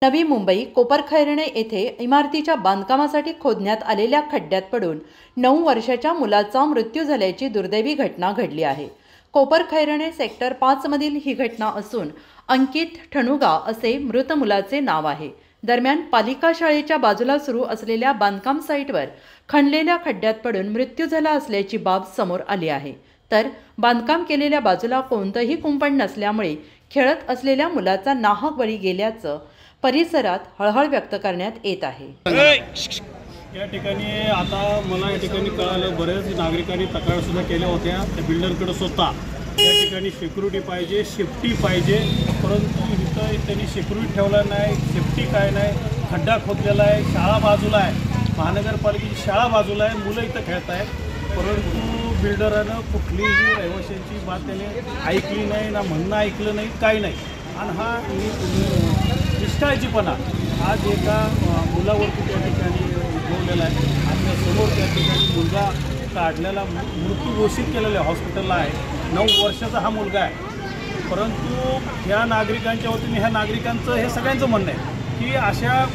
नवी मुंबई कोपरखैरणे येथे इमारतीच्या बांधकामासाठी खोदण्यात आलेल्या खड्ड्यात पडून 9 वर्षाच्या मुलाचा मृत्यू झाल्याची दुर्दैवी घटना घडली आहे। कोपरखैरणे सेक्टर 5 मधील ही घटना असून अंकित ठणुगा असे मृत मुलाचे नाव आहे। दरम्यान पालिका शाळेच्या बाजूला सुरू असलेल्या बांधकाम साइटवर खणलेल्या खड्ड्यात पडून मृत्यू झाला असल्याची बाब समोर आली आहे। तर बांधकाम केलेल्या बाजूला कोणतेही कुंपण नसल्यामुळे खेळत असलेल्या मुलाचा नाहक बळी गेल्याचं परिसरात हळहळ व्यक्त करण्यात येत आहे। या ठिकाणी आता मला या ठिकाणी कळालं, बरेच नागरिकांनी तक्रार सुद्धा केल्या होत्या त्या बिल्डरकडे स्वतः या ठिकाणी सिक्युरिटी पाहिजे, सेफ्टी पाहिजे, परंतु इथं त्यांनी सिक्युरिटी ठेवला नाही, सेफ्टी काय नाही, खड्डा खोदलेला आहे, शाळा बाजूला आहे, महानगरपालिकेची शाळा बाजूला आहे, मुलं इथं खेळत आहेत, परंतु बिल्डरानं कुठलीही रहिवाशांची बात त्याने ऐकली नाही, ना म्हणणं ऐकलं नाही, काही नाही। आणि हा निष्काळजीपणा आज एका मुलावरती त्या ठिकाणी उद्भवलेला आहे। आपल्यासमोर त्या ठिकाणी मुलगा काढलेला मृत्यू घोषित केलेला आहे, हॉस्पिटलला आहे, 9 वर्षाचा हा मुलगा आहे। परंतु ह्या नागरिकांच्या वतीने ह्या नागरिकांचं हे सगळ्यांचं म्हणणं आहे की अशा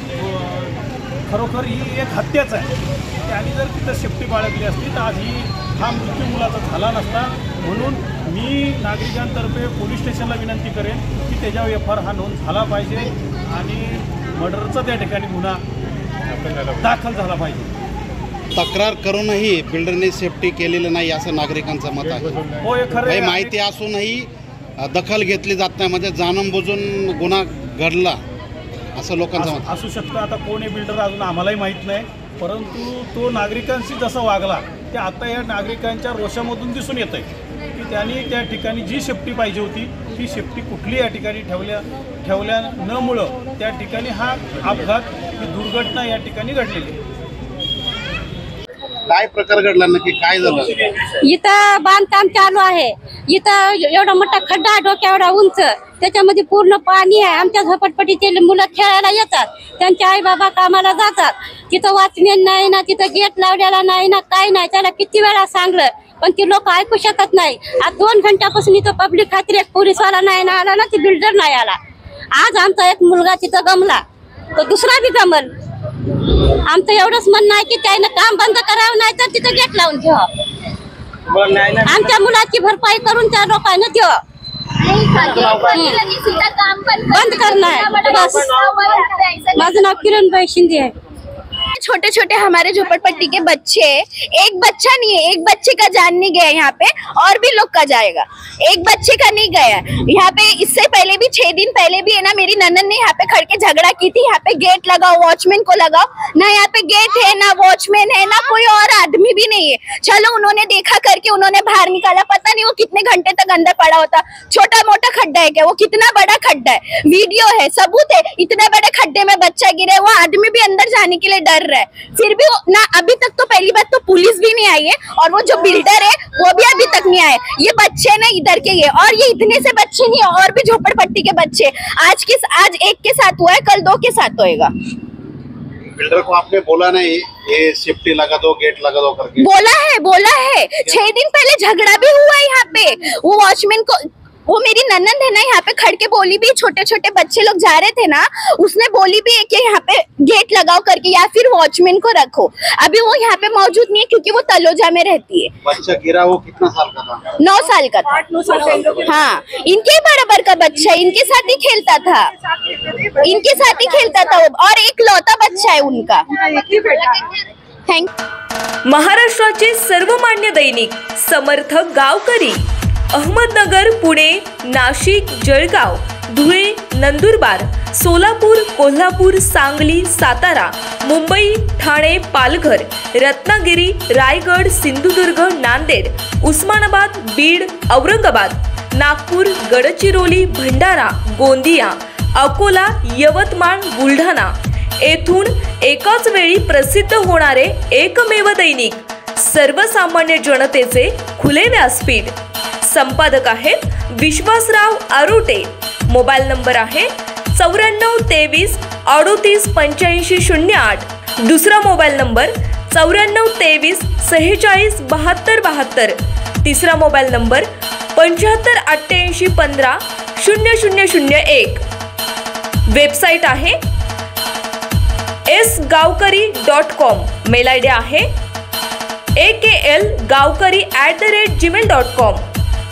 खरोखर ही एक हत्याच आहे। त्यांनी जर तिथं सेफ्टी बाळगली असती तर आज हा मृत्यू मुलाचा झाला नसता। म्हणून मी नागरिकांतर्फे पोलीस स्टेशनला विनंती करेन की त्याच्यावर FIR हा नोंद झाला पाहिजे आणि मर्डरचा त्या ठिकाणी गुन्हा दाखल झाला पाहिजे। तक्रार करूनही बिल्डरने सेफ्टी केलेलं नाही असं नागरिकांचं मत आहे। हो, हे खरं आहे। माहिती असूनही दखल घेतली जात नाही, म्हणजे जाणून-बुजून गुन्हा घडला असं लोकांचं मत असू शकतं। आता कोण आहे बिल्डर अजून आम्हालाही माहीत नाही, परंतु तो नागरिकांशी जसा वागला ते आता या नागरिकांच्या रोषामधून दिसून येत आहे की त्यांनी त्या ठिकाणी जी सेफ्टी पाहिजे होती ती सेफ्टी कुठली या ठिकाणी ठेवल्या न मुळे त्या ठिकाणी हा अपघात, ही दुर्घटना या ठिकाणी घडलेली आहे। काय प्रकार घडला, नक्की काय झालं? इथं बांधकाम चालू आहे, इथं एवढा मोठा खड्डा डोक्यावढा उंच, त्याच्यामध्ये पूर्ण पाणी आहे। आमच्या झोपडपट्टीचे मुलं खेळायला येतात, त्यांचे आई बाबा कामाला जातात, तिथं वॉचमॅन नाही ना, तिथं गेट लावलेला नाही ना, काय नाही। त्याला किती वेळा सांगलं पण ती लोक ऐकू शकत नाही। आज 2 घंट्यापासून इथं पब्लिक खात्री एक पोलीसवाला नाही ना आला ना, ती बिल्डर नाही आला। आज आमचा एक मुलगा तिथं गमला, तो दुसरा बी गमल। आमचं एवढंच म्हणणं आहे की त्यानं काम बंद करावं, नाही तर तिथं गेट लावून ठेवावं। आमच्या मुलाची भरपाई करून त्या लोकांना द्यावं, बंद करणार बस। माझं नाव किरणबाई शिंदे है। छोटे छोटे हमारे झोपड़पट्टी के बच्चे, एक बच्चा नहीं है, एक बच्चे का जान नहीं गया यहाँ पे, और भी लोग का जाएगा, एक बच्चे का नहीं गया। यहाँ पे इससे पहले भी 6 दिन पहले भी है ना, मेरी ननद ने यहाँ पे खड़ के झगड़ा की थी, यहाँ पे गेट लगाओ, वॉचमैन को लगाओ ना। यहाँ पे गेट है ना, वॉचमैन है ना, कोई और आदमी भी नहीं है। चलो उन्होंने देखा करके उन्होंने बाहर निकाला, पता नहीं वो कितने घंटे तक अंदर पड़ा होता। छोटा मोटा खड्डा है क्या, वो कितना बड़ा खड्डा है, वीडियो है, सबूत है। इतने बड़े खड्डे में बच्चा गिरे, वो आदमी भी अंदर जाने के लिए डर रहा है, फिर भी ना अभी तक तो पहली बात तो पुलिस भी नहीं आई है, और वो जो बिल्डर है वो भी अभी तक नहीं आए। ये बच्चे ना इधर के ये, और ये इतने से बच्चे नहीं, और भी झोपड़पट्टी के बच्चे। आज एक के साथ हुआ है, कल 2 के साथ होएगा। बिल्डर को आपने बोला नहीं ये सेफ्टी लगा दो, गेट लगा दो करके? बोला है 6 दिन पहले झगड़ा भी हुआ है यहाँ पे। वो वॉचमैन को, वो मेरी ननद है ना, यहाँ पे खड़ के बोली भी, छोटे छोटे बच्चे लोग जा रहे थे ना, उसने बोली भी है कि यहाँ पे गेट लगाओ करके, या फिर वॉचमैन को रखो। अभी वो यहाँ पे मौजूद नहीं है क्योंकि वो तलोजा में रहती है। बच्चा गिरा वो कितना साल का था? 9 साल का था। 8-9 साल। हाँ, इनके बराबर का बच्चा, इनके साथ ही खेलता था, इनके साथ ही खेलता था, और एक लौता बच्चा है उनका। महाराष्ट्राचे सर्वमान्य दैनिक समर्थ गावकरी, अहमदनगर, पुणे, नाशिक, जळगाव, धुळे, नंदुरबार, सोलापूर, कोल्हापूर, सांगली, सातारा, मुंबई, ठाणे, पालघर, रत्नागिरी, रायगड, सिंधुदुर्ग, नांदेड, उस्मानाबाद, बीड, औरंगाबाद, नागपूर, गडचिरोली, भंडारा, गोंदिया, अकोला, यवतमाळ, बुलढाणा येथून एकाच वेळी प्रसिद्ध होणारे एकमेव दैनिक, सर्वसामान्य जनतेचे खुले व्यासपीठ। संपादक आहेत विश्वासराव आरोटे। मोबाईल नंबर आहे 94 23 38 8508। दुसरा मोबाईल नंबर 94 23 46 72 72। तिसरा मोबाईल नंबर 75 88 15 0001। वेबसाईट आहे sgaukari.com. मेल आयडी आहे akl gaukari@gmail.com.